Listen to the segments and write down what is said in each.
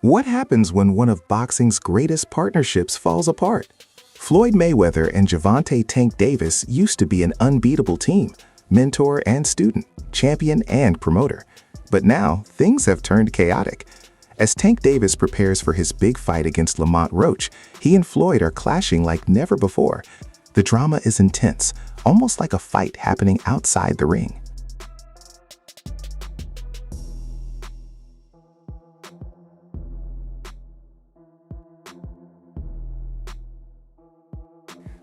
What happens when one of boxing's greatest partnerships falls apart? Floyd Mayweather and Gervonta "Tank" Davis used to be an unbeatable team, mentor and student, champion and promoter. But now, things have turned chaotic. As Tank Davis prepares for his big fight against Roach, he and Floyd are clashing like never before. The drama is intense, almost like a fight happening outside the ring.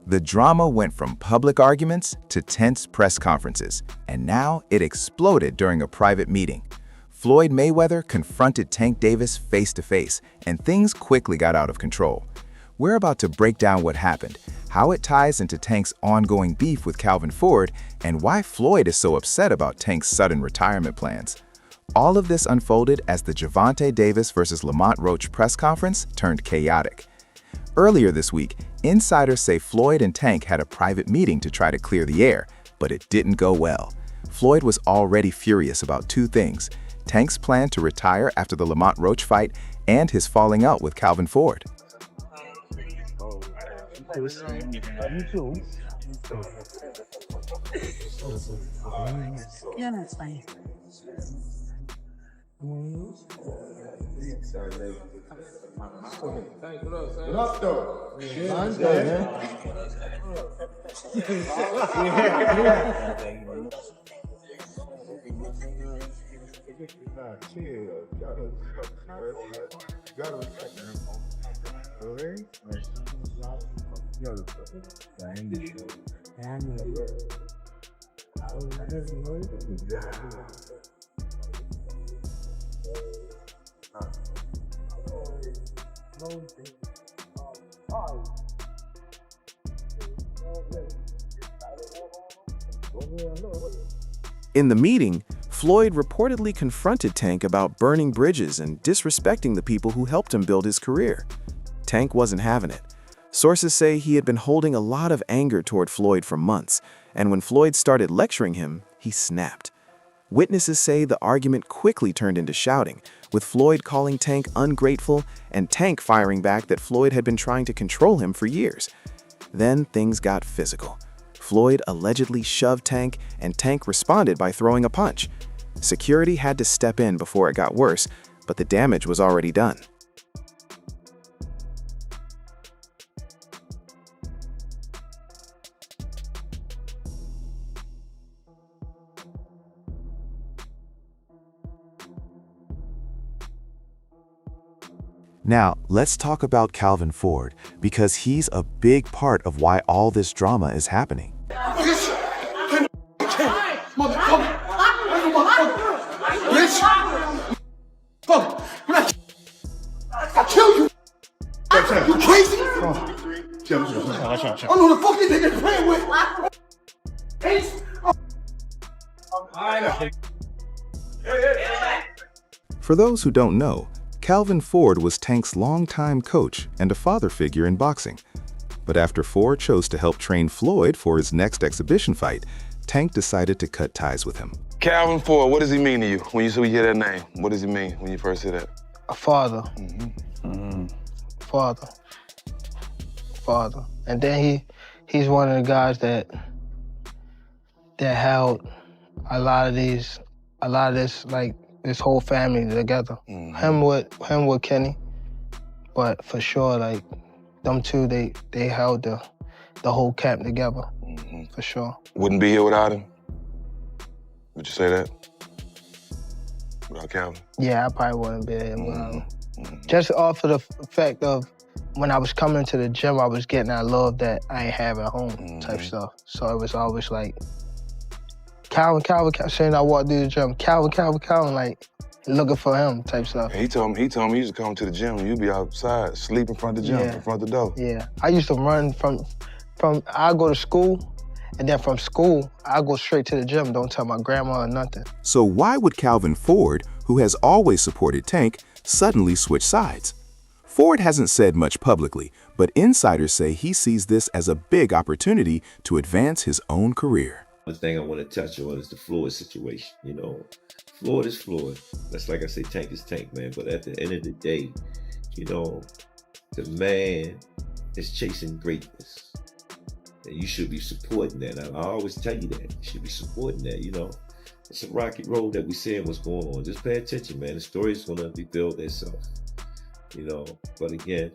The drama went from public arguments to tense press conferences, and now it exploded during a private meeting. Floyd Mayweather confronted Tank Davis face-to-face, and things quickly got out of control. We're about to break down what happened, how it ties into Tank's ongoing beef with Calvin Ford, and why Floyd is so upset about Tank's sudden retirement plans. All of this unfolded as the Gervonta Davis vs. Roach press conference turned chaotic. Earlier this week, insiders say Floyd and Tank had a private meeting to try to clear the air, but it didn't go well. Floyd was already furious about two things: Tank's plan to retire after the Roach fight and his falling out with Calvin Ford. Yeah, that's fine. What up, though? Mine's good, man. In the meeting, Floyd reportedly confronted Tank about burning bridges and disrespecting the people who helped him build his career. Tank wasn't having it. Sources say he had been holding a lot of anger toward Floyd for months, and when Floyd started lecturing him, he snapped. Witnesses say the argument quickly turned into shouting, with Floyd calling Tank ungrateful and Tank firing back that Floyd had been trying to control him for years. Then things got physical. Floyd allegedly shoved Tank, and Tank responded by throwing a punch. Security had to step in before it got worse, but the damage was already done. Now, let's talk about Calvin Ford, because he's a big part of why all this drama is happening. I'll kill you. You crazy? I know the fuck these niggas playing with. For those who don't know, Calvin Ford was Tank's longtime coach and a father figure in boxing. But after Ford chose to help train Floyd for his next exhibition fight, Tank decided to cut ties with him. Calvin Ford, what does he mean to you when you hear that name? What does he mean when you first hear that? A father. Father. And then he's one of the guys that held a lot of this, like, this whole family together. Him with Kenny, but for sure, like, them two, they held the whole camp together, for sure. Wouldn't be here without him? Would you say that? Without Calvin? Yeah, I probably wouldn't be there without him. Just off of the fact of when I was coming to the gym, I was getting that love that I ain't have at home type stuff. So it was always like, Calvin, saying I walked through the gym, Calvin, like, looking for him type stuff. He told me he used to come to the gym and you'd be outside, sleep in front of the gym, in front of the door. Yeah, I used to run from I go to school, and then from school, I go straight to the gym, don't tell my grandma or nothing. So why would Calvin Ford, who has always supported Tank, suddenly switch sides? Ford hasn't said much publicly, but insiders say he sees this as a big opportunity to advance his own career. One thing I want to touch on is the Floyd situation. You know, Floyd is Floyd. That's like I say, Tank is Tank, man. But at the end of the day, you know, the man is chasing greatness. And you should be supporting that. I always tell you that. You should be supporting that, you know. It's a rocky road that we're seeing what's going on. Just pay attention, man. The story's going to rebuild itself, you know. But again,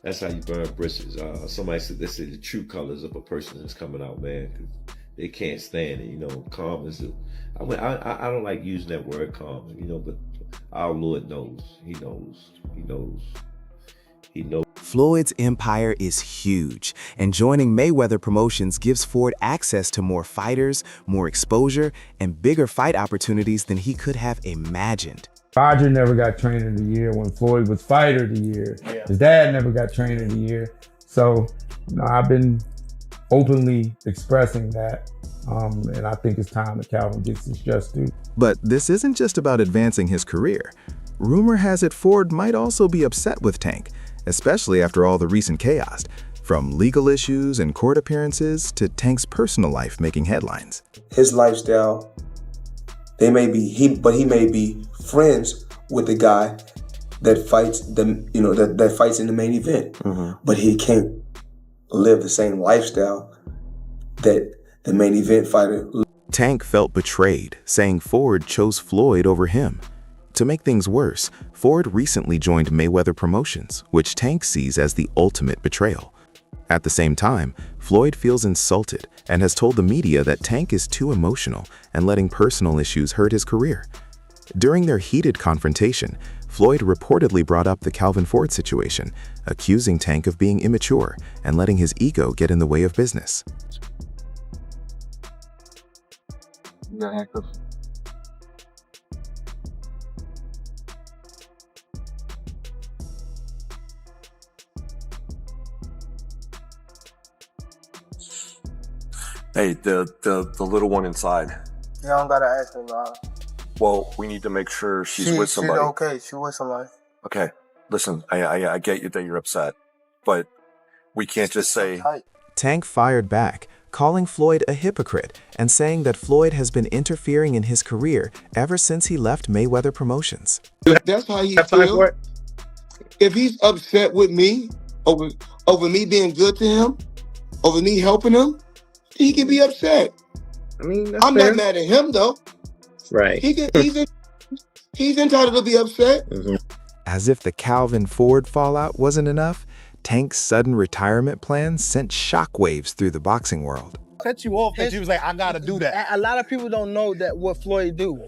that's how you burn bridges. Somebody said they say the true colors of a person is coming out, man. They can't stand it, you know. Calm is I don't like using that word calm, you know, but our Lord knows. He knows. He knows. He knows. Floyd's empire is huge, and joining Mayweather Promotions gives Ford access to more fighters, more exposure, and bigger fight opportunities than he could have imagined. Roger never got Trainer of the Year when Floyd was Fighter of the Year. Yeah. His dad never got Trainer of the Year. So, you know, I've been openly expressing that, and I think it's time that Calvin gets his just due. But this isn't just about advancing his career. Rumor has it Ford might also be upset with Tank, especially after all the recent chaos, from legal issues and court appearances to Tank's personal life making headlines. His lifestyle, he may be friends with the guy that fights that fights in the main event, but he can't live the same lifestyle that the main event fighter. Tank felt betrayed, saying Ford chose Floyd over him. To make things worse, Ford recently joined Mayweather Promotions, which Tank sees as the ultimate betrayal. At the same time, Floyd feels insulted and has told the media that Tank is too emotional and letting personal issues hurt his career. During their heated confrontation, Floyd reportedly brought up the Calvin Ford situation, accusing Tank of being immature and letting his ego get in the way of business. You got handcuffs? Hey, the little one inside. Yeah, I don't gotta ask her, nah. Well, we need to make sure she's with somebody. She's okay. She's with somebody. Okay, listen, I get you that you're upset, but we can't just say. Tank fired back, calling Floyd a hypocrite and saying that Floyd has been interfering in his career ever since he left Mayweather Promotions. That's how he feels. If he's upset with me over me being good to him, over me helping him, he can be upset. I mean, I'm not mad at him though. Right. He's entitled to be upset. As if the Calvin Ford fallout wasn't enough, Tank's sudden retirement plan sent shockwaves through the boxing world. Cut you off because he was like, I gotta do that. A lot of people don't know that what Floyd do.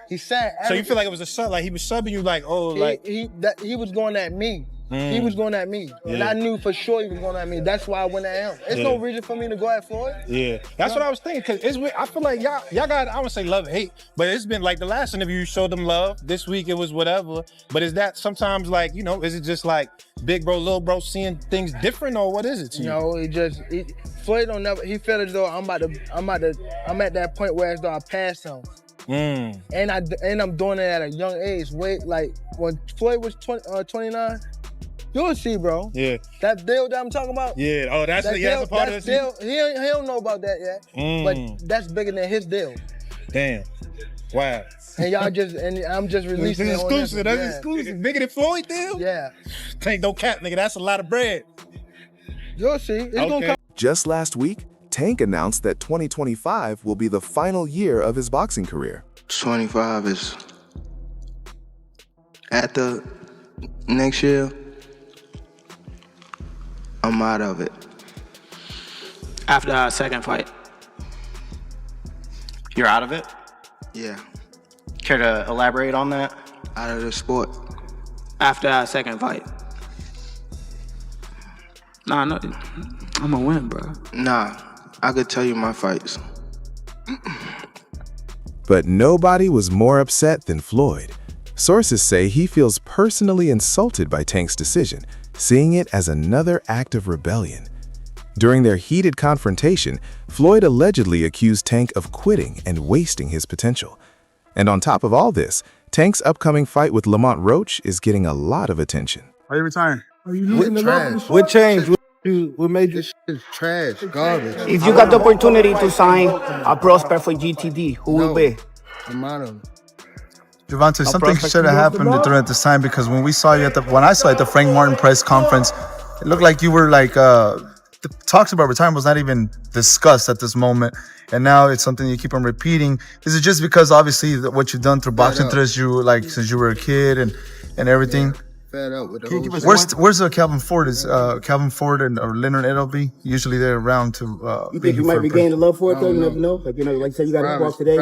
He said. So you feel like it was a sub, like he was subbing you, like, oh, like he was going at me. He was going at me, and I knew for sure he was going at me. That's why I went at him. There's no reason for me to go at Floyd. Yeah, that's what I was thinking. Cause I feel like y'all got, I wouldn't say love and hate, but it's been like the last interview you showed them love. This week it was whatever. But is that sometimes like, you know, is it just like big bro, little bro seeing things different, or what is it to you? No, Floyd don't never. He felt as though I'm at that point where as though I passed him. And I'm doing it at a young age. Like when Floyd was 29. You'll see, bro. Yeah. That deal that I'm talking about? Yeah. Oh, that's a part of the deal. He don't know about that yet. But that's bigger than his deal. Damn. Wow. And I'm just releasing it. Exclusive. That's exclusive. Bigger than Floyd deal? Yeah. Tank no cap, nigga. That's a lot of bread. You'll see. It's gonna come. Just last week, Tank announced that 2025 will be the final year of his boxing career. 25 is at the next year. I'm out of it. After our second fight. You're out of it? Yeah. Care to elaborate on that? Out of the sport. After our second fight. Nah, no, I'm gonna win, bro. Nah, I could tell you my fights. But nobody was more upset than Floyd. Sources say he feels personally insulted by Tank's decision, seeing it as another act of rebellion. During their heated confrontation, Floyd allegedly accused Tank of quitting and wasting his potential. And on top of all this, Tank's upcoming fight with Roach is getting a lot of attention. Are you retiring? Are you losing the love? What changed? What made this shit trash, garbage? If you got the opportunity to sign a prospect for GTD, who will be? amount of them. Gervonta, something should have happened during this time, because when I saw you at the Frank Martin press conference, it looked like you were like the talks about retirement was not even discussed at this moment, and now it's something you keep on repeating. Is it just because obviously what you've done through boxing since you were a kid and everything? Yeah. Fed up with the Where's Calvin Ford? Is Calvin Ford or Leonard Edelby usually they're around to? You think you might be gaining love for it though? You never know. Like like you said, you got to walk today.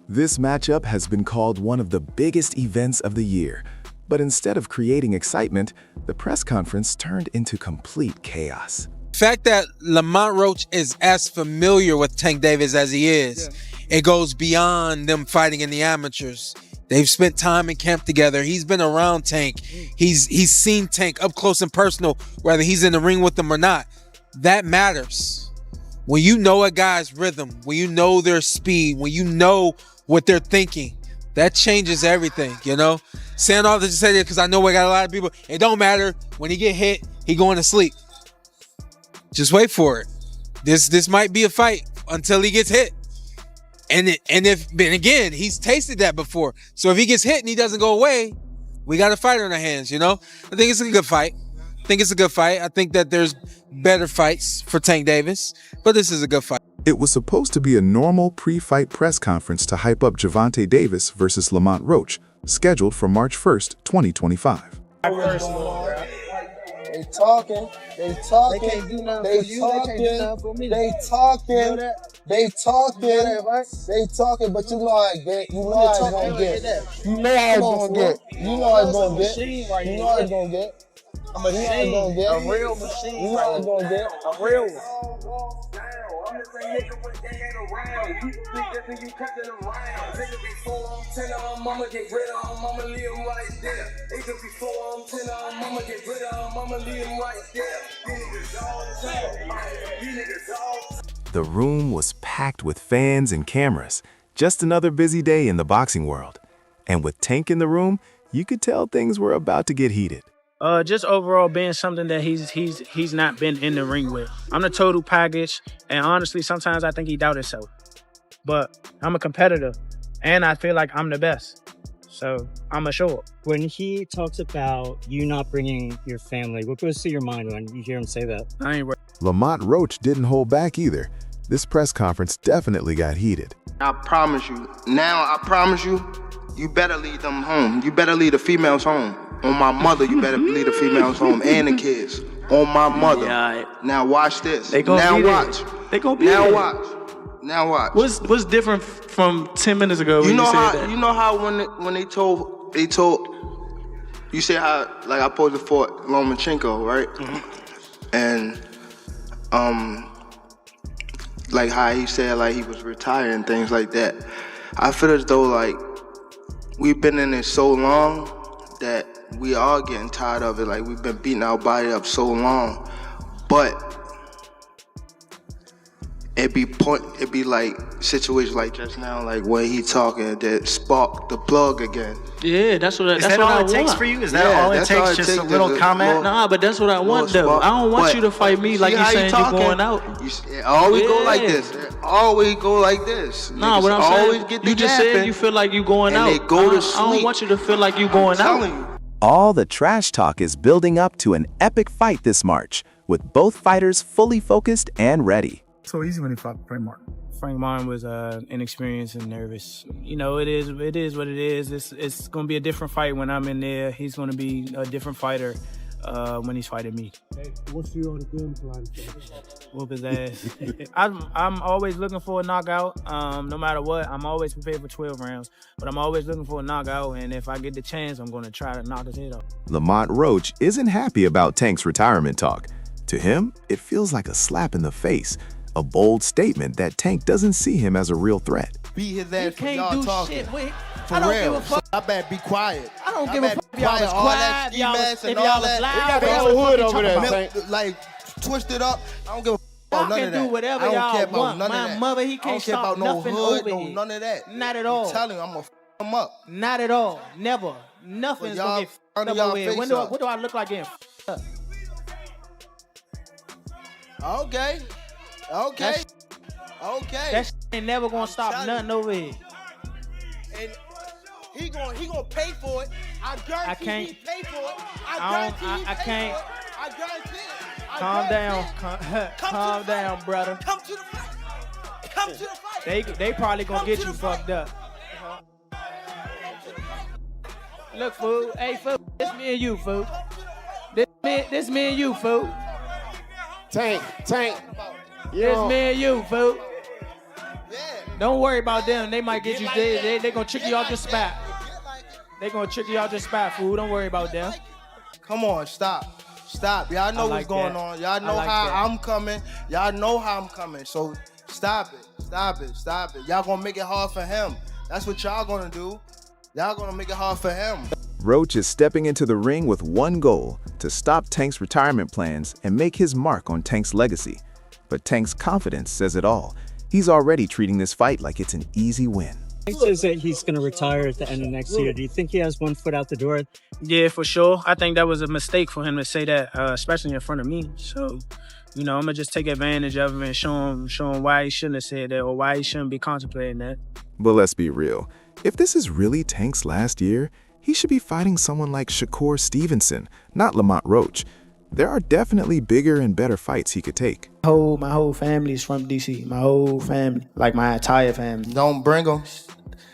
This matchup has been called one of the biggest events of the year, but instead of creating excitement, the press conference turned into complete chaos. The fact that Lamont Roach is as familiar with Tank Davis as he is, it goes beyond them fighting in the amateurs. They've spent time in camp together. He's been around Tank. He's seen Tank up close and personal, whether he's in the ring with them or not. That matters. When you know a guy's rhythm, when you know their speed, when you know what they're thinking, that changes everything, you know? Saying all this to say that because I know we got a lot of people. It don't matter. When he get hit, he going to sleep. Just wait for it. This might be a fight until he gets hit. And again, he's tasted that before. So if he gets hit and he doesn't go away, we got a fight on our hands, you know? I think it's a good fight. I think that there's better fights for Tank Davis, but this is a good fight. It was supposed to be a normal pre-fight press conference to hype up Gervonta Davis versus Lamont Roach, scheduled for March 1st, 2025. They talking. They can't do nothing for you. They can't do nothing for me. They talking, but you know how I get. You know how it's gonna get. You know how it's gonna get. I'm a machine. A real machine. You know how it's gonna get. A real one. I'm the same nigga when they ain't around. You think that you cutting around. Nigga before I'm 10, mama get rid of him, mama leave him right there. Nigga before I'm 10, mama get rid of him, mama leave him right there. You niggas all time. You niggas all time. The room was packed with fans and cameras. Just another busy day in the boxing world. And with Tank in the room, you could tell things were about to get heated. Just overall being something that he's not been in the ring with. I'm the total package, and honestly, sometimes I think he doubt himself. But I'm a competitor, and I feel like I'm the best. So I'm a show up. When he talks about you not bringing your family, what goes through your mind when you hear him say that? I ain't worried. Lamont Roach didn't hold back either. This press conference definitely got heated. I promise you, you better lead them home. You better lead the females home. On my mother, you better lead the females home and the kids. On my mother. Yeah, now watch this. They gonna now be watch. There. They gonna be now there. watch. Now watch. What's different from 10 minutes ago when you said that? You know how when they told you say how like I posed for Lomachenko, right? Mm-hmm. And like how he said like he was retired and things like that. I feel as though like we've been in it so long that we are getting tired of it. Like we've been beating our body up so long, but it be like situations like just now, like when he talking that spark the plug again. Yeah, that's what all I it takes want. for you? Is that all it takes? Just a little comment? Nah, but that's what I want though. I don't want you to fight me like you saying you're going out. It always go like this. It always go like this. Nah, what I'm saying, you just said you feel like you going out. They go to sleep. I don't want you to feel like you going out. All the trash talk is building up to an epic fight this March, with both fighters fully focused and ready. So easy when he fought Frank Martin. Frank Martin was inexperienced and nervous. You know, it is what it is. It's going to be a different fight when I'm in there. He's going to be a different fighter when he's fighting me. Hey, what's your game plan? Whoop his ass. I'm always looking for a knockout. No matter what, I'm always prepared for 12 rounds. But I'm always looking for a knockout, and if I get the chance, I'm going to try to knock his head off. Lamont Roach isn't happy about Tank's retirement talk. To him, it feels like a slap in the face. A bold statement that Tank doesn't see him as a real threat. Beat his ass for y'all talking. Shit, for real. So I better be quiet. I don't give a fuck if y'all was all that ski mask and all that. They got the whole hood over there, Tank. Like twisted up. I don't give a fuck about none of that. Do whatever I don't care y'all about want. none of My that. mother, he can't stop nothing over here. None of that. Not at all. I'm telling you, I'm gonna f him up. Not at all. Never. Nothing's gonna get f***ed up over here. What do I look like getting f***ed up? Okay. That ain't never gonna stop nothing over here. and he gonna pay for it. I guarantee he pay for it. I guarantee. Calm down, calm down, brother. Come to the fight. Come to the fight. They probably gonna get you fucked up. Look, fool. Hey, fool. This me and you, fool. This me and you, fool. Tank. This me and you, fool. Don't worry about them. They might get you. They gonna trick you out your spot. They gonna trick you out your spot, fool. Don't worry about them. Come on, stop. Y'all know what's going on. Y'all know how I'm coming. Y'all know how I'm coming. So stop it. Y'all gonna make it hard for him. That's what y'all gonna do. Y'all gonna make it hard for him. Roach is stepping into the ring with one goal: to stop Tank's retirement plans and make his mark on Tank's legacy. But Tank's confidence says it all. He's already treating this fight like it's an easy win. He says that he's going to retire at the end of next year. Do you think he has one foot out the door? Yeah, for sure. I think that was a mistake for him to say that, especially in front of me. So, I'm going to just take advantage of him and show him why he shouldn't have said that or why he shouldn't be contemplating that. But let's be real. If this is really Tank's last year, he should be fighting someone like Shakur Stevenson, not Lamont Roach. There are definitely bigger and better fights he could take. My whole family is from DC. My whole family, like my entire family. Don't bring them.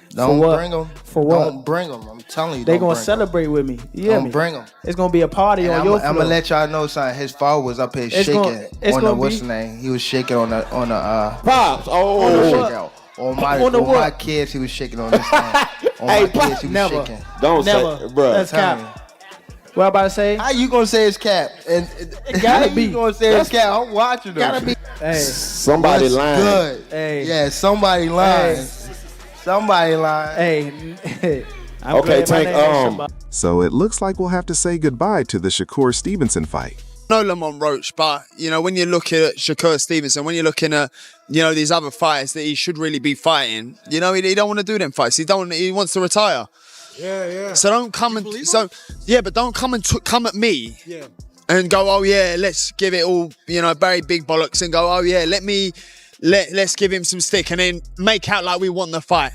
Don't bring them. For what? Don't bring them. I'm telling you. They gonna celebrate with me. Don't bring them. It's gonna be a party on your floor. I'm gonna let y'all know something. His father was up here shaking on the what's the name? He was shaking on the Pops. On my kids, he was shaking on this thing. On my kids, he was shaking. Don't say, bro. That's cap. What I'm about to say? How you gonna say it's cap? And it gotta be. You gonna say it's cap? I'm watching them. Gotta be. Hey, somebody lying. Good. Hey. Yeah, somebody lying. Hey. Somebody lying. Hey. Okay, Tank. So it looks like we'll have to say goodbye to the Shakur Stevenson fight. No Lamont Roach, but when you're looking at Shakur Stevenson, when you're looking at these other fights that he should really be fighting, he don't want to do them fights. He wants to retire. Yeah. So don't come but don't come at me. Yeah. And go, oh yeah, let's give it all, very big bollocks, and go, oh yeah, let's give him some stick, and then make out like we want the fight.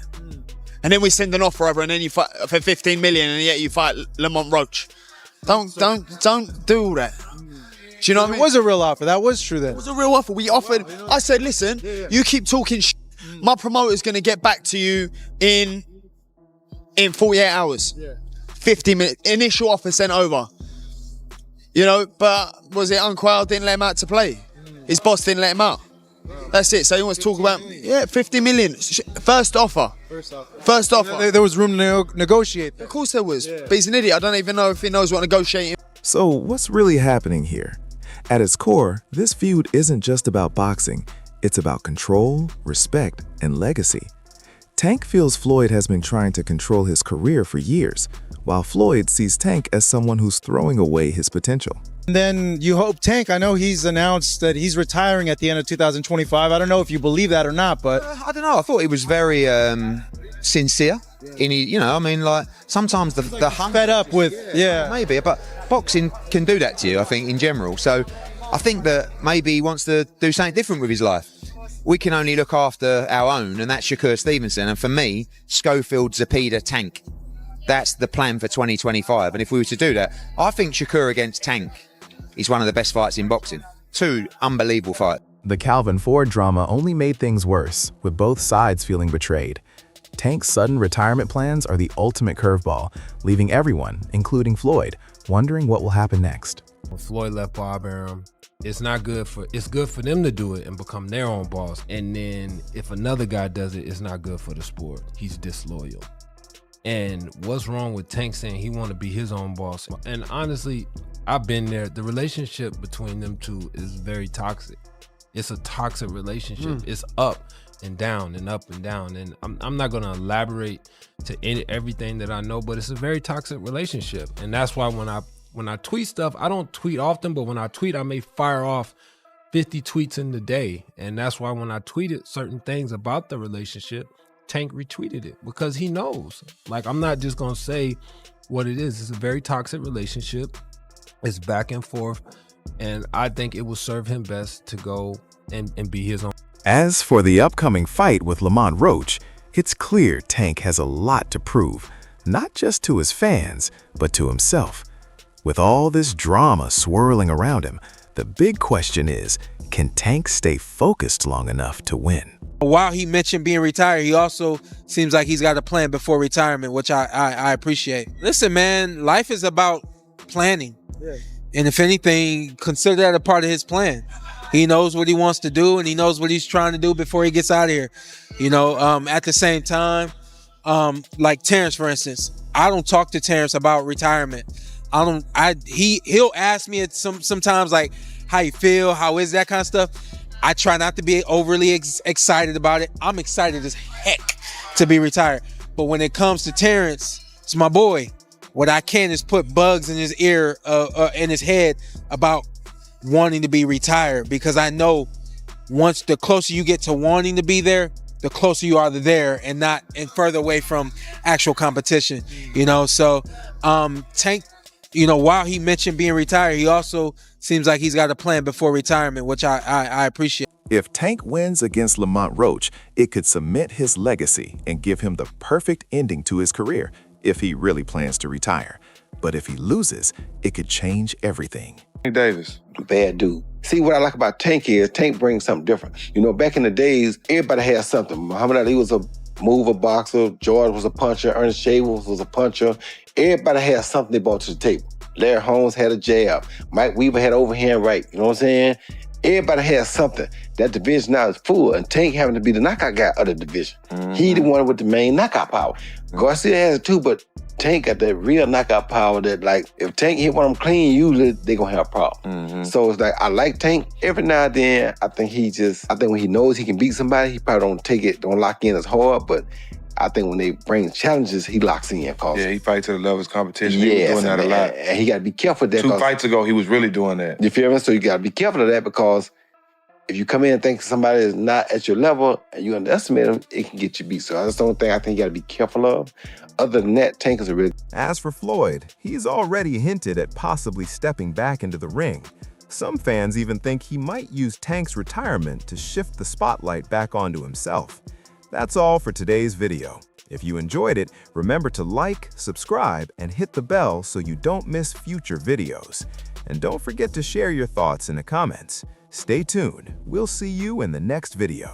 And then we send an offer over, and then you fight for 15 million, and yet you fight Lamont Roach. Don't do all that. Do you know what I mean? It was a real offer. That was true then. It was a real offer. We offered. I said, listen, you keep talking shit. My promoter's going to get back to you in 48 hours. 50 minutes. Initial offer sent over. But was it Uncle didn't let him out to play? His boss didn't let him out. That's it. So he wants to talk about 50 million. First offer. First offer. There was room to negotiate. Of course there was. But he's an idiot. I don't even know if he knows what negotiating. So what's really happening here? At its core, this feud isn't just about boxing. It's about control, respect, and legacy. Tank feels Floyd has been trying to control his career for years, while Floyd sees Tank as someone who's throwing away his potential. And then you hope Tank, I know he's announced that he's retiring at the end of 2025. I don't know if you believe that or not, but I don't know. I thought he was very sincere. Sometimes the hunt fed up with, maybe, but boxing can do that to you, I think, in general. So I think that maybe he wants to do something different with his life. We can only look after our own, and that's Shakur Stevenson. And for me, Schofield, Zepeda, Tank. That's the plan for 2025. And if we were to do that, I think Shakur against Tank is one of the best fights in boxing. Two unbelievable fights. The Calvin Ford drama only made things worse, with both sides feeling betrayed. Tank's sudden retirement plans are the ultimate curveball, leaving everyone, including Floyd, wondering what will happen next. When Floyd left Bob Arum, it's good for them to do it and become their own boss. And then if another guy does it, it's not good for the sport. He's disloyal. And what's wrong with Tank saying he want to be his own boss? And honestly, I've been there. The relationship between them two is very toxic. It's a toxic relationship. It's up and down and up and down. And I'm not going to elaborate to everything that I know, but it's a very toxic relationship. And that's why when I tweet stuff, I don't tweet often, but when I tweet, I may fire off 50 tweets in the day. And that's why when I tweeted certain things about the relationship, Tank retweeted it because he knows. Like, I'm not just going to say what it is. It's a very toxic relationship. It's back and forth. And I think it will serve him best to go and be his own. As for the upcoming fight with Lamont Roach, It's clear Tank has a lot to prove, not just to his fans, but to himself. With all this drama swirling around him, the big question is, can Tank stay focused long enough to win? While he mentioned being retired, he also seems like he's got a plan before retirement, which I appreciate. Listen, man, life is about planning. Yeah. And if anything, consider that a part of his plan. He knows what he wants to do, and he knows what he's trying to do before he gets out of here. You know, at the same time, like Terrence, for instance, I don't talk to Terrence about retirement. He'll ask me sometimes like, how you feel, how is that kind of stuff. I try not to be overly excited about it. I'm excited as heck to be retired. But when it comes to Terrence, it's my boy. What I can is put bugs in his ear, in his head about wanting to be retired, because I know once the closer you get to wanting to be there, the closer you are to there and further away from actual competition, you know? So Tank, you know, while he mentioned being retired, he also seems like he's got a plan before retirement, which I appreciate. If Tank wins against Lamont Roach, it could cement his legacy and give him the perfect ending to his career if he really plans to retire. But if he loses, it could change everything. Davis. Bad dude. See, what I like about Tank is Tank brings something different. You know, back in the days, everybody had something. Muhammad Ali was a mover boxer. George was a puncher. Ernest Shavers was a puncher. Everybody had something they brought to the table. Larry Holmes had a jab. Mike Weaver had overhand right. You know what I'm saying? Everybody has something. That division now is full, and Tank having to be the knockout guy of the division. He the one with the main knockout power. Garcia has it too, but Tank got that real knockout power that, like, if Tank hit one of them clean, usually they gonna have a problem. So it's like, I like Tank. Every now and then, I think when he knows he can beat somebody, he probably don't lock in as hard, but I think when they bring challenges, he locks in. Yeah, he fights to the level of his competition. Yes, he was doing that a lot. And he got to be careful of that. 2 fights ago, he was really doing that. You feel me? So you got to be careful of that, because if you come in and think somebody is not at your level and you underestimate them, it can get you beat. So that's the only thing I think you got to be careful of. Other than that, Tank is a really... As for Floyd, he's already hinted at possibly stepping back into the ring. Some fans even think he might use Tank's retirement to shift the spotlight back onto himself. That's all for today's video. If you enjoyed it, remember to like, subscribe, and hit the bell so you don't miss future videos. And don't forget to share your thoughts in the comments. Stay tuned. We'll see you in the next video.